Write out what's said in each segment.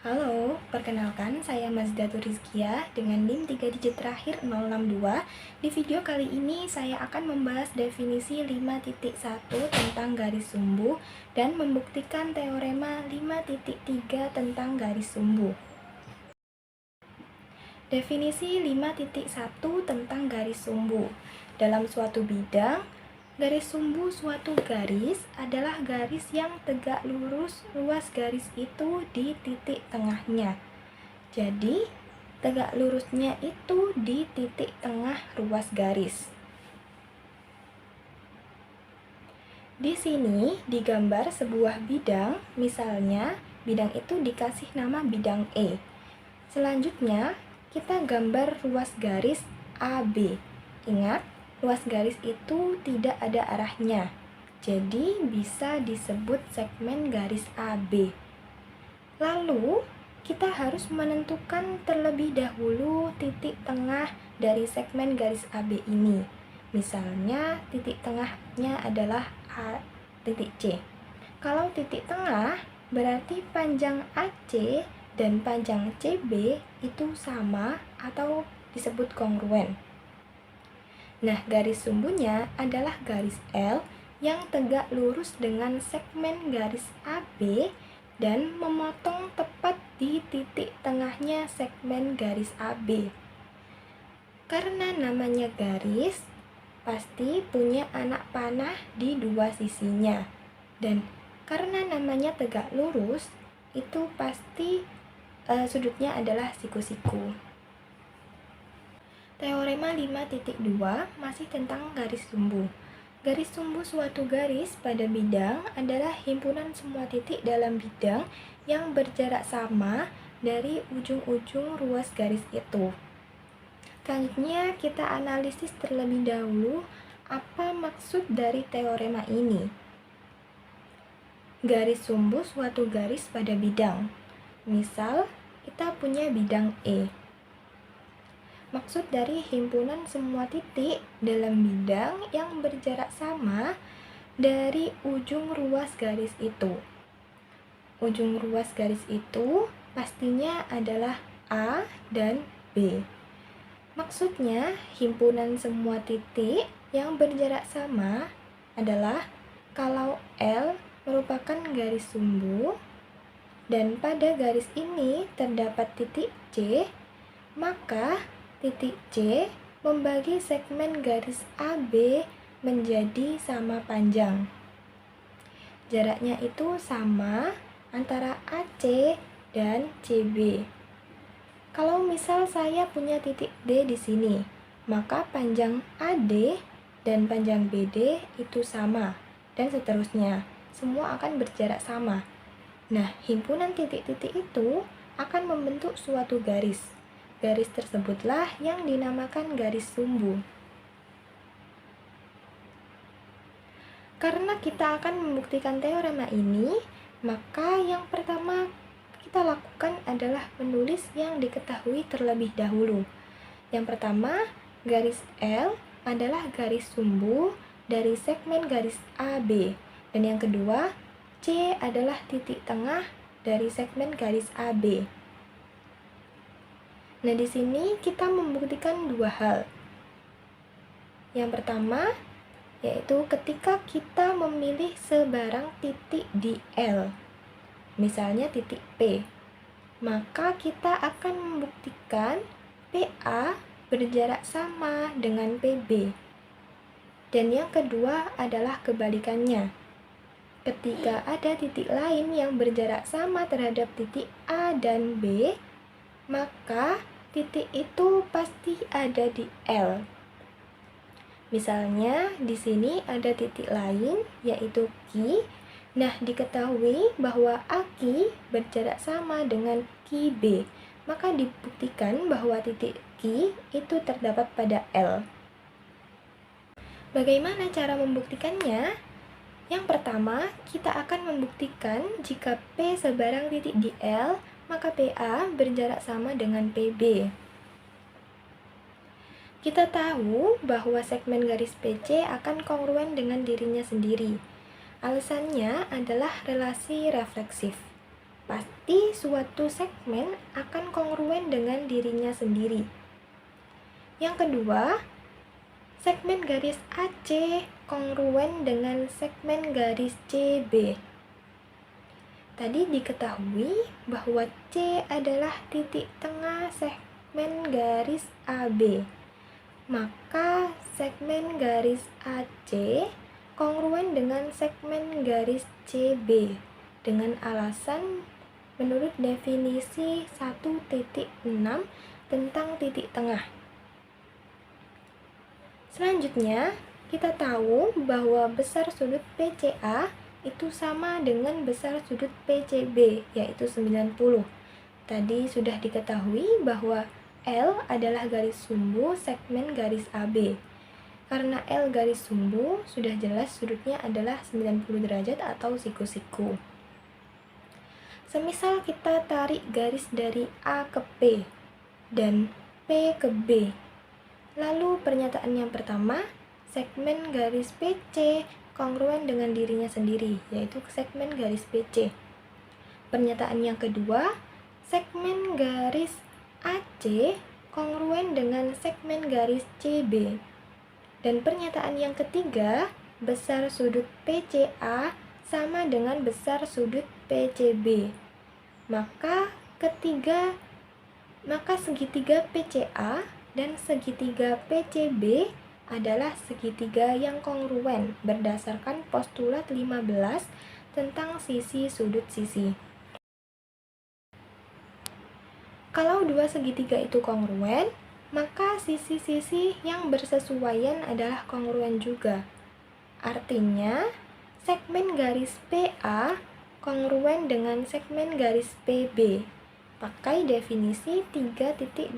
Halo, perkenalkan saya Mazdatu Rizkia dengan NIM 3 digit terakhir 062. Di video kali ini saya akan membahas definisi 5.1 tentang garis sumbu dan membuktikan teorema 5.3 tentang garis sumbu. Definisi 5.1 tentang garis sumbu. Dalam suatu bidang, garis sumbu suatu garis adalah garis yang tegak lurus, ruas garis itu di titik tengahnya. Jadi, tegak lurusnya itu di titik tengah ruas garis. Di sini digambar sebuah bidang, misalnya bidang itu dikasih nama bidang E. Selanjutnya, kita gambar ruas garis AB. Ingat, ruas garis itu tidak ada arahnya, jadi bisa disebut segmen garis AB. Lalu, kita harus menentukan terlebih dahulu titik tengah dari segmen garis AB ini. Misalnya, titik tengahnya adalah A titik C. Kalau titik tengah, berarti panjang AC dan panjang CB itu sama atau disebut kongruen. Nah, garis sumbunya adalah garis L yang tegak lurus dengan segmen garis AB dan memotong tepat di titik tengahnya segmen garis AB. Karena namanya garis, pasti punya anak panah di dua sisinya. Dan karena namanya tegak lurus, itu pasti sudutnya adalah siku-siku. Teorema 5.2 masih tentang garis sumbu. Garis sumbu suatu garis pada bidang adalah himpunan semua titik dalam bidang yang berjarak sama dari ujung-ujung ruas garis itu. Selanjutnya kita analisis terlebih dahulu apa maksud dari teorema ini. Garis sumbu suatu garis pada bidang. Misal, kita punya bidang E. Maksud dari himpunan semua titik dalam bidang yang berjarak sama dari ujung ruas garis itu. Ujung ruas garis itu pastinya adalah A dan B. Maksudnya, himpunan semua titik yang berjarak sama adalah kalau L merupakan garis sumbu dan pada garis ini terdapat titik C, maka titik C membagi segmen garis AB menjadi sama panjang. Jaraknya itu sama antara AC dan CB. Kalau misal saya punya titik D di sini, maka panjang AD dan panjang BD itu sama, dan seterusnya. Semua akan berjarak sama. Nah, himpunan titik-titik itu akan membentuk suatu garis. Garis tersebutlah yang dinamakan garis sumbu. Karena kita akan membuktikan teorema ini, maka yang pertama kita lakukan adalah menulis yang diketahui terlebih dahulu. Yang pertama, garis L adalah garis sumbu dari segmen garis AB. Dan yang kedua, C adalah titik tengah dari segmen garis AB. Nah, di sini kita membuktikan dua hal. Yang pertama, yaitu ketika kita memilih sebarang titik di L, misalnya titik P, maka kita akan membuktikan PA berjarak sama dengan PB. Dan yang kedua adalah kebalikannya. Ketika ada titik lain yang berjarak sama terhadap titik A dan B, maka titik itu pasti ada di L. Misalnya, di sini ada titik lain, yaitu Q. Nah, diketahui bahwa AK berjarak sama dengan QB. Maka dibuktikan bahwa titik Q itu terdapat pada L. Bagaimana cara membuktikannya? Yang pertama, kita akan membuktikan jika P sebarang titik di L, maka PA berjarak sama dengan PB. Kita tahu bahwa segmen garis PC akan kongruen dengan dirinya sendiri. Alasannya adalah relasi refleksif. Pasti berarti suatu segmen akan kongruen dengan dirinya sendiri. Yang kedua, segmen garis AC kongruen dengan segmen garis CB. Tadi diketahui bahwa C adalah titik tengah segmen garis AB. Maka segmen garis AC kongruen dengan segmen garis CB dengan alasan menurut definisi 1.6 tentang titik tengah. Selanjutnya, kita tahu bahwa besar sudut PCA itu sama dengan besar sudut PCB, yaitu 90. Tadi sudah diketahui bahwa L adalah garis sumbu segmen garis AB. Karena L garis sumbu, sudah jelas sudutnya adalah 90 derajat atau siku-siku. Semisal kita tarik garis dari A ke P dan P ke B. Lalu pernyataan yang pertama, segmen garis PC kongruen dengan dirinya sendiri, yaitu segmen garis PC. Pernyataan yang kedua, segmen garis AC kongruen dengan segmen garis CB. Dan pernyataan yang ketiga, besar sudut PCA sama dengan besar sudut PCB. Maka segitiga PCA dan segitiga PCB adalah segitiga yang kongruen berdasarkan postulat 15 tentang sisi sudut sisi. Kalau dua segitiga itu kongruen, maka sisi-sisi yang bersesuaian adalah kongruen juga. Artinya, segmen garis PA kongruen dengan segmen garis PB. Pakai definisi 3.12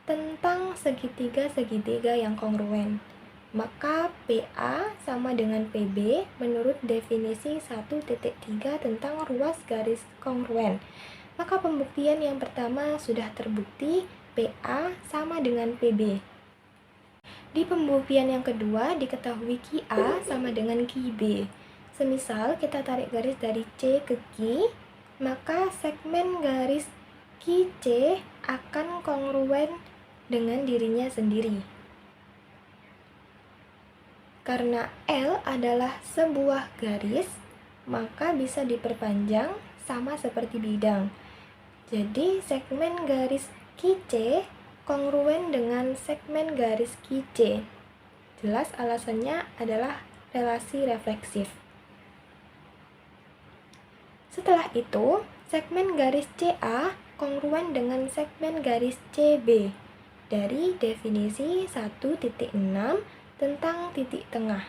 tentang segitiga-segitiga yang kongruen. Maka PA sama dengan PB menurut definisi 1.3 tentang ruas garis kongruen. Maka pembuktian yang pertama sudah terbukti PA sama dengan PB. Di pembuktian yang kedua diketahui QA sama dengan QB. Semisal kita tarik garis dari C ke Q, maka segmen garis QC akan kongruen dengan dirinya sendiri. Karena L adalah sebuah garis, maka bisa diperpanjang sama seperti bidang. Jadi segmen garis QC kongruen dengan segmen garis QC. Jelas alasannya adalah relasi refleksif. Setelah itu, segmen garis CA kongruen dengan segmen garis CB dari definisi 1.6 tentang titik tengah.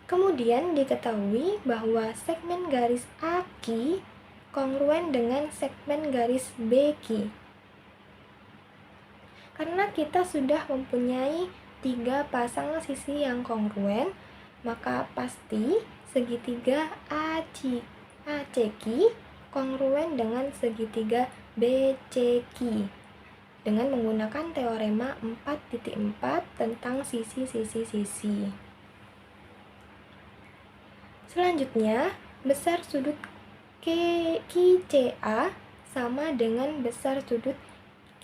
Kemudian diketahui bahwa segmen garis AK kongruen dengan segmen garis BQ. Karena kita sudah mempunyai 3 pasang sisi yang kongruen, maka pasti segitiga ACQ kongruen dengan segitiga BCQ dengan menggunakan teorema 4.4 tentang sisi-sisi-sisi. Selanjutnya, besar sudut QCA sama dengan besar sudut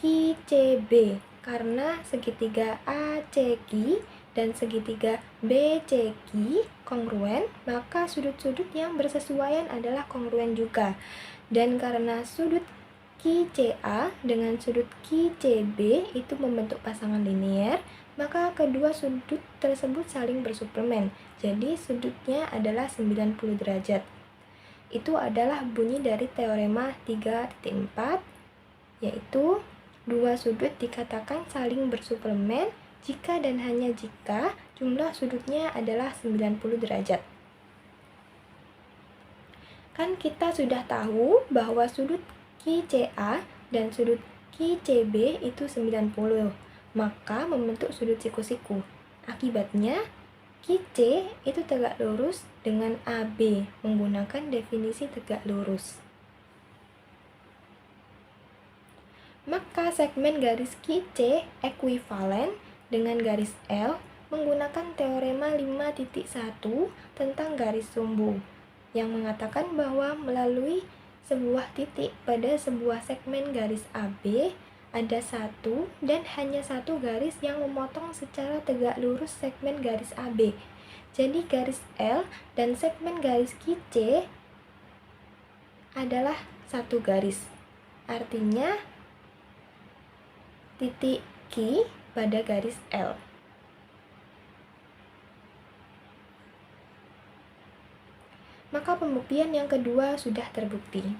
QCB karena segitiga ACQ dan segitiga BCQ kongruen, maka sudut-sudut yang bersesuaian adalah kongruen juga. Dan karena sudut QCA dengan sudut QCB itu membentuk pasangan linier, maka kedua sudut tersebut saling bersuplemen. Jadi sudutnya adalah 90 derajat. Itu adalah bunyi dari teorema 3.4, yaitu dua sudut dikatakan saling bersuplemen jika dan hanya jika jumlah sudutnya adalah 90 derajat. Kan kita sudah tahu bahwa sudut QCA dan sudut QCB itu 90, maka membentuk sudut siku-siku. Akibatnya, QC itu tegak lurus dengan AB menggunakan definisi tegak lurus. Maka segmen garis QC ekuivalen dengan garis L menggunakan teorema 5.1 tentang garis sumbu, yang mengatakan bahwa melalui sebuah titik pada sebuah segmen garis AB ada satu dan hanya satu garis yang memotong secara tegak lurus segmen garis AB. Jadi garis L dan segmen garis QC adalah satu garis. Artinya titik Q pada garis L. Maka pembuktian yang kedua sudah terbukti.